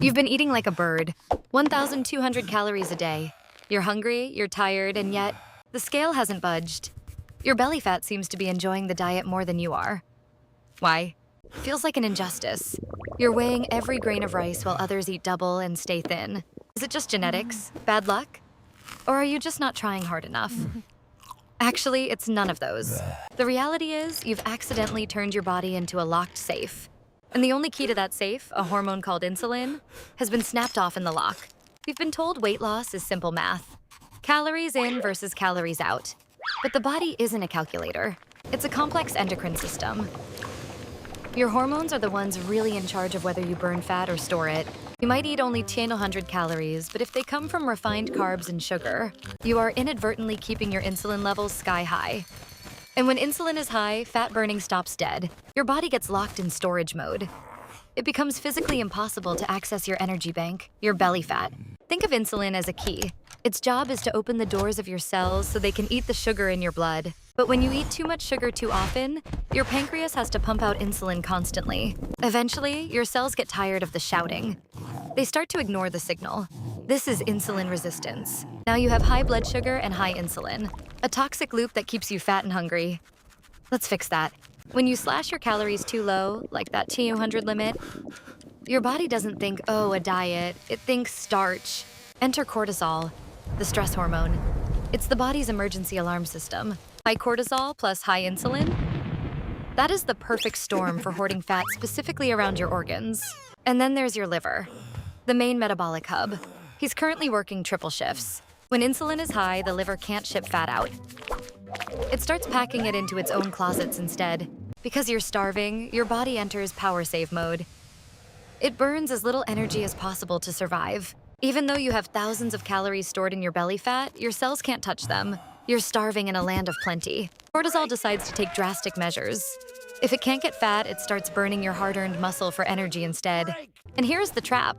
You've been eating like a bird, 1,200 calories a day. You're hungry, you're tired, and yet the scale hasn't budged. Your belly fat seems to be enjoying the diet more than you are. Why? Feels like an injustice. You're weighing every grain of rice while others eat double and stay thin. Is it just genetics? Bad luck? Or are you just not trying hard enough? Actually, it's none of those. The reality is, you've accidentally turned your body into a locked safe. And the only key to that safe, a hormone called insulin, has been snapped off in the lock. We've been told weight loss is simple math. Calories in versus calories out. But the body isn't a calculator. It's a complex endocrine system. Your hormones are the ones really in charge of whether you burn fat or store it. You might eat only 100 calories, but if they come from refined carbs and sugar, you are inadvertently keeping your insulin levels sky high. And when insulin is high, fat burning stops dead. Your body gets locked in storage mode. It becomes physically impossible to access your energy bank, your belly fat. Think of insulin as a key. Its job is to open the doors of your cells so they can eat the sugar in your blood. But when you eat too much sugar too often, your pancreas has to pump out insulin constantly. Eventually, your cells get tired of the shouting. They start to ignore the signal. This is insulin resistance. Now you have high blood sugar and high insulin, a toxic loop that keeps you fat and hungry. Let's fix that. When you slash your calories too low, like that 200 limit, your body doesn't think, oh, a diet. It thinks starch. Enter cortisol, the stress hormone. It's the body's emergency alarm system. High cortisol plus high insulin? That is the perfect storm for hoarding fat specifically around your organs. And then there's your liver, the main metabolic hub. He's currently working triple shifts. When insulin is high, the liver can't ship fat out. It starts packing it into its own closets instead. Because you're starving, your body enters power save mode. It burns as little energy as possible to survive. Even though you have thousands of calories stored in your belly fat, your cells can't touch them. You're starving in a land of plenty. Cortisol decides to take drastic measures. If it can't get fat, it starts burning your hard-earned muscle for energy instead. And here's the trap.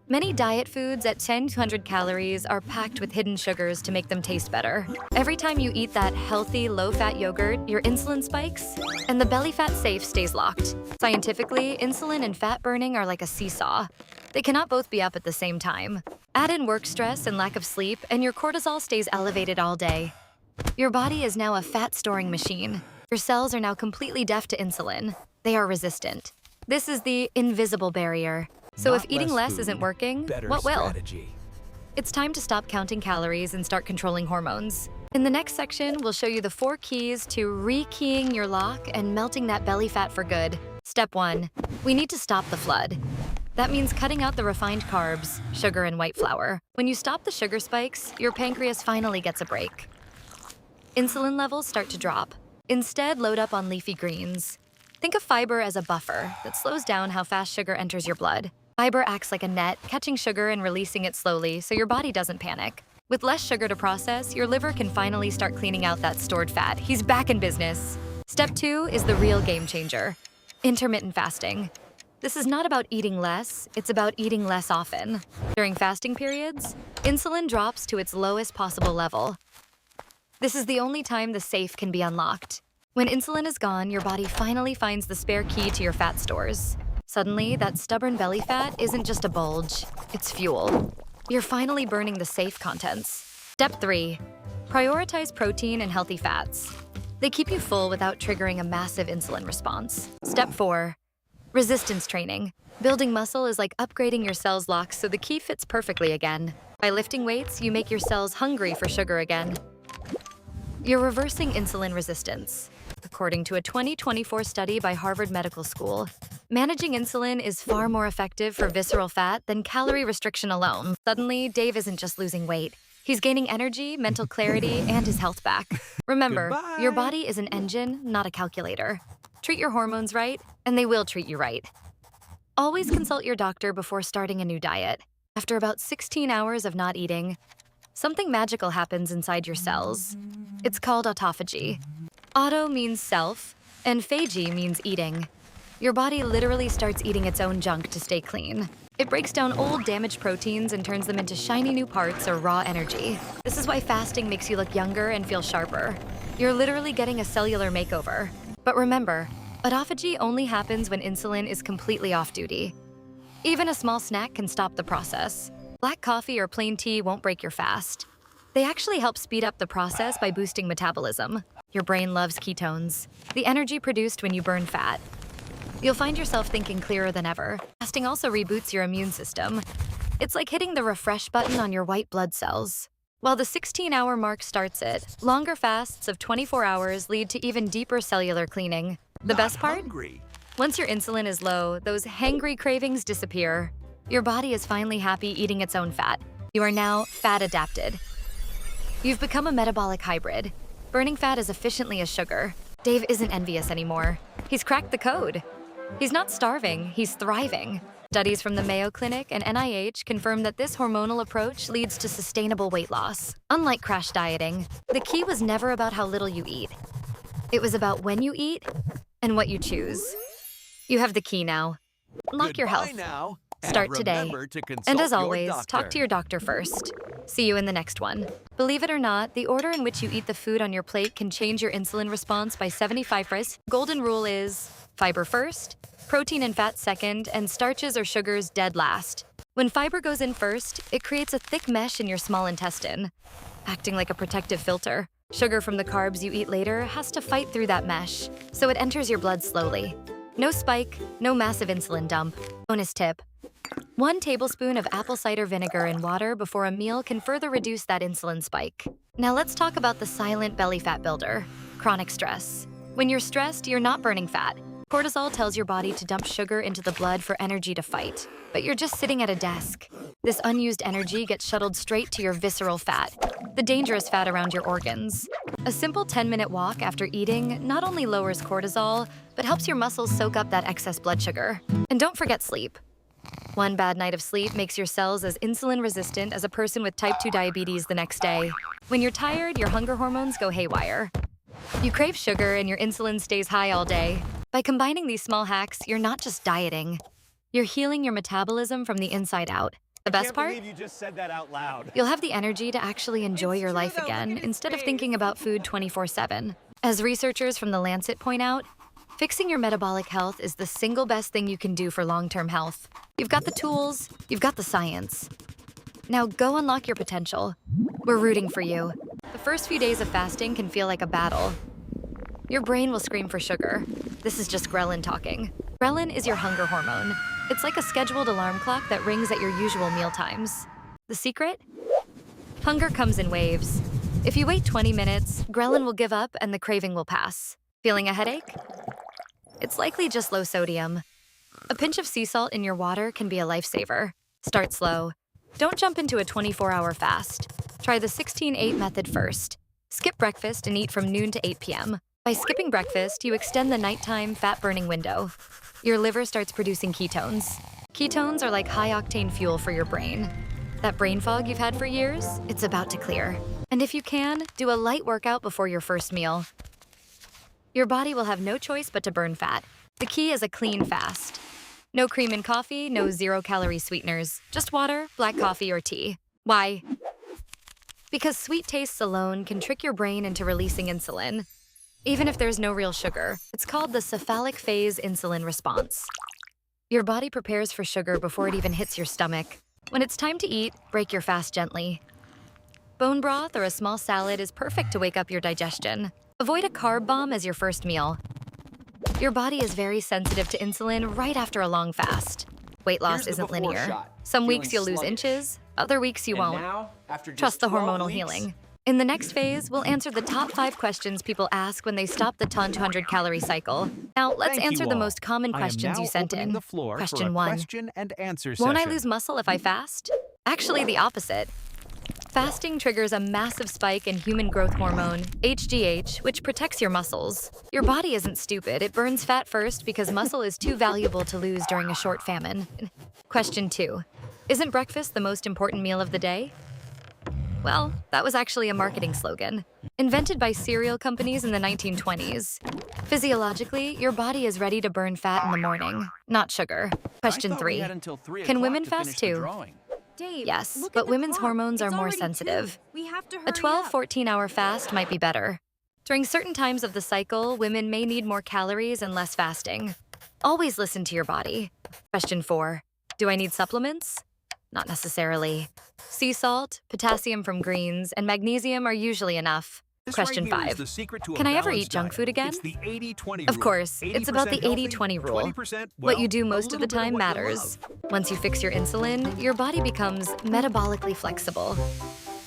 Many diet foods at 1,000 calories are packed with hidden sugars to make them taste better. Every time you eat that healthy, low-fat yogurt, your insulin spikes, and the belly fat safe stays locked. Scientifically, insulin and fat burning are like a seesaw. They cannot both be up at the same time. Add in work stress and lack of sleep, and your cortisol stays elevated all day. Your body is now a fat-storing machine. Your cells are now completely deaf to insulin. They are resistant. This is the invisible barrier. So if eating less isn't working, what will? It's time to stop counting calories and start controlling hormones. In the next section, we'll show you the 4 keys to re-keying your lock and melting that belly fat for good. Step 1, we need to stop the flood. That means cutting out the refined carbs, sugar, and white flour. When you stop the sugar spikes, your pancreas finally gets a break. Insulin levels start to drop. Instead, load up on leafy greens. Think of fiber as a buffer that slows down how fast sugar enters your blood. Fiber acts like a net, catching sugar and releasing it slowly so your body doesn't panic. With less sugar to process, your liver can finally start cleaning out that stored fat. He's back in business. Step 2 is the real game changer. Intermittent fasting. This is not about eating less, it's about eating less often. During fasting periods, insulin drops to its lowest possible level. This is the only time the safe can be unlocked. When insulin is gone, your body finally finds the spare key to your fat stores. Suddenly, that stubborn belly fat isn't just a bulge, it's fuel. You're finally burning the safe contents. Step 3, prioritize protein and healthy fats. They keep you full without triggering a massive insulin response. Step 4, resistance training. Building muscle is like upgrading your cells' locks so the key fits perfectly again. By lifting weights, you make your cells hungry for sugar again. You're reversing insulin resistance. According to a 2024 study by Harvard Medical School, managing insulin is far more effective for visceral fat than calorie restriction alone. Suddenly, Dave isn't just losing weight. He's gaining energy, mental clarity, and his health back. Remember, your body is an engine, not a calculator. Treat your hormones right, and they will treat you right. Always consult your doctor before starting a new diet. After about 16 hours of not eating, something magical happens inside your cells. It's called autophagy. Auto means self, and phagy means eating. Your body literally starts eating its own junk to stay clean. It breaks down old, damaged proteins and turns them into shiny new parts or raw energy. This is why fasting makes you look younger and feel sharper. You're literally getting a cellular makeover. But remember, autophagy only happens when insulin is completely off duty. Even a small snack can stop the process. Black coffee or plain tea won't break your fast. They actually help speed up the process by boosting metabolism. Your brain loves ketones, the energy produced when you burn fat. You'll find yourself thinking clearer than ever. Fasting also reboots your immune system. It's like hitting the refresh button on your white blood cells. While the 16-hour mark starts it, longer fasts of 24 hours lead to even deeper cellular cleaning. The best part? Once your insulin is low, those hangry cravings disappear. Your body is finally happy eating its own fat. You are now fat adapted. You've become a metabolic hybrid, burning fat as efficiently as sugar. Dave isn't envious anymore. He's cracked the code. He's not starving, he's thriving. Studies from the Mayo Clinic and NIH confirm that this hormonal approach leads to sustainable weight loss. Unlike crash dieting, the key was never about how little you eat. It was about when you eat and what you choose. You have the key now. Unlock your health. Now. Start today. And as always, talk to your doctor first. See you in the next one. Believe it or not, the order in which you eat the food on your plate can change your insulin response by 75%. Golden rule is fiber first, protein and fat second, and starches or sugars dead last. When fiber goes in first, it creates a thick mesh in your small intestine, acting like a protective filter. Sugar from the carbs you eat later has to fight through that mesh, so it enters your blood slowly. No spike, no massive insulin dump. Bonus tip: 1 tablespoon of apple cider vinegar in water before a meal can further reduce that insulin spike. Now let's talk about the silent belly fat builder, chronic stress. When you're stressed, you're not burning fat. Cortisol tells your body to dump sugar into the blood for energy to fight, but you're just sitting at a desk. This unused energy gets shuttled straight to your visceral fat, the dangerous fat around your organs. A simple 10-minute walk after eating not only lowers cortisol, but helps your muscles soak up that excess blood sugar. And don't forget sleep. 1 bad night of sleep makes your cells as insulin resistant as a person with type 2 diabetes the next day. When you're tired, your hunger hormones go haywire. You crave sugar and your insulin stays high all day. By combining these small hacks, you're not just dieting. You're healing your metabolism from the inside out. The best part? I can't believe you just said that out loud. You'll have the energy to actually enjoy your life again instead of thinking about food 24/7. As researchers from The Lancet point out, fixing your metabolic health is the single best thing you can do for long-term health. You've got the tools, you've got the science. Now go unlock your potential. We're rooting for you. The first few days of fasting can feel like a battle. Your brain will scream for sugar. This is just ghrelin talking. Ghrelin is your hunger hormone. It's like a scheduled alarm clock that rings at your usual meal times. The secret? Hunger comes in waves. If you wait 20 minutes, ghrelin will give up and the craving will pass. Feeling a headache? It's likely just low sodium. A pinch of sea salt in your water can be a lifesaver. Start slow. Don't jump into a 24-hour fast. Try the 16-8 method first. Skip breakfast and eat from noon to 8 p.m. By skipping breakfast, you extend the nighttime fat-burning window. Your liver starts producing ketones. Ketones are like high-octane fuel for your brain. That brain fog you've had for years, it's about to clear. And if you can, do a light workout before your first meal. Your body will have no choice but to burn fat. The key is a clean fast. No cream in coffee, no zero-calorie sweeteners. Just water, black coffee, or tea. Why? Because sweet tastes alone can trick your brain into releasing insulin. Even if there's no real sugar, it's called the cephalic phase insulin response. Your body prepares for sugar before it even hits your stomach. When it's time to eat, break your fast gently. Bone broth or a small salad is perfect to wake up your digestion. Avoid a carb bomb as your first meal. Your body is very sensitive to insulin right after a long fast. Weight loss isn't linear. Some weeks you'll lose inches, other weeks you won't. Trust the hormonal healing. In the next phase, we'll answer the top 5 questions people ask when they stop the 200-calorie cycle. Now, let's answer the most common questions you sent in. Question 1. Won't I lose muscle if I fast? Actually, the opposite. Fasting triggers a massive spike in human growth hormone, HGH, which protects your muscles. Your body isn't stupid. It burns fat first because muscle is too valuable to lose during a short famine. Question 2. Isn't breakfast the most important meal of the day? Well, that was actually a marketing slogan, invented by cereal companies in the 1920s. Physiologically, your body is ready to burn fat in the morning, not sugar. Question 3. Can women fast too? Dave, Yes, but women's hormones are more sensitive. A 12-14-hour fast might be better. During certain times of the cycle, women may need more calories and less fasting. Always listen to your body. Question 4. Do I need supplements? Not necessarily. Sea salt, potassium from greens, and magnesium are usually enough. Question 5. Can I ever eat junk food again? Of course, it's about the 80-20 rule. What you do most of the time matters. Once you fix your insulin, your body becomes metabolically flexible.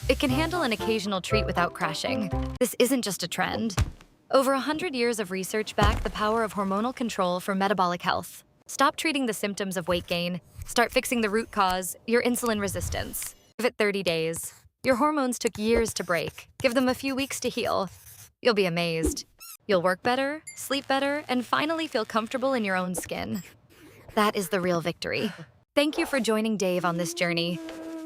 It can handle an occasional treat without crashing. This isn't just a trend. Over 100 years of research back the power of hormonal control for metabolic health. Stop treating the symptoms of weight gain. Start fixing the root cause, your insulin resistance. Give it 30 days. Your hormones took years to break. Give them a few weeks to heal. You'll be amazed. You'll work better, sleep better, and finally feel comfortable in your own skin. That is the real victory. Thank you for joining Dave on this journey.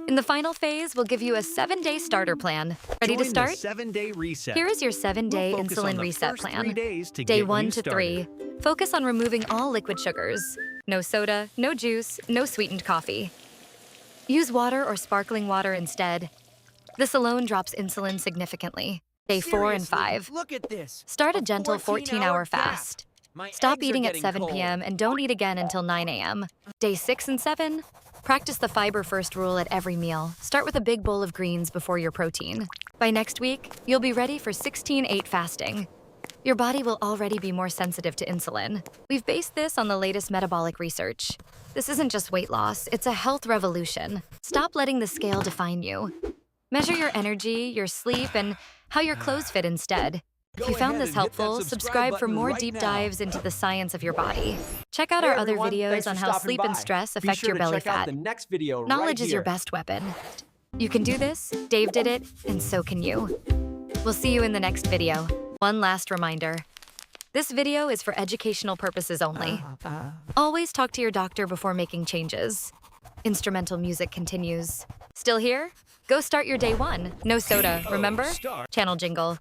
In the final phase, we'll give you a 7-day starter plan. Ready to start? 7-day reset. Here is your 7-day We'll focus on insulin the reset first plan. 3 days to Day get 1 you to 3. Focus on removing all liquid sugars. No soda, no juice, no sweetened coffee. Use water or sparkling water instead. This alone drops insulin significantly. Day 4 and 5. Look at this. Start a gentle 14-hour gap. fast. My Stop eggs are eating at getting 7 cold. p.m. and don't eat again until 9 a.m. Day 6 and 7. Practice the fiber first rule at every meal. Start with a big bowl of greens before your protein. By next week, you'll be ready for 16-8 fasting. Your body will already be more sensitive to insulin. We've based this on the latest metabolic research. This isn't just weight loss, it's a health revolution. Stop letting the scale define you. Measure your energy, your sleep, and how your clothes fit instead. If you found this helpful, subscribe for more deep dives into the science of your body. Check out our other videos on how sleep and stress affect your belly fat. Knowledge is your best weapon. You can do this, Dave did it, and so can you. We'll see you in the next video. One last reminder. This video is for educational purposes only. Always talk to your doctor before making changes. Instrumental music continues. Still here? Go start your day 1. No soda, remember? Channel jingle.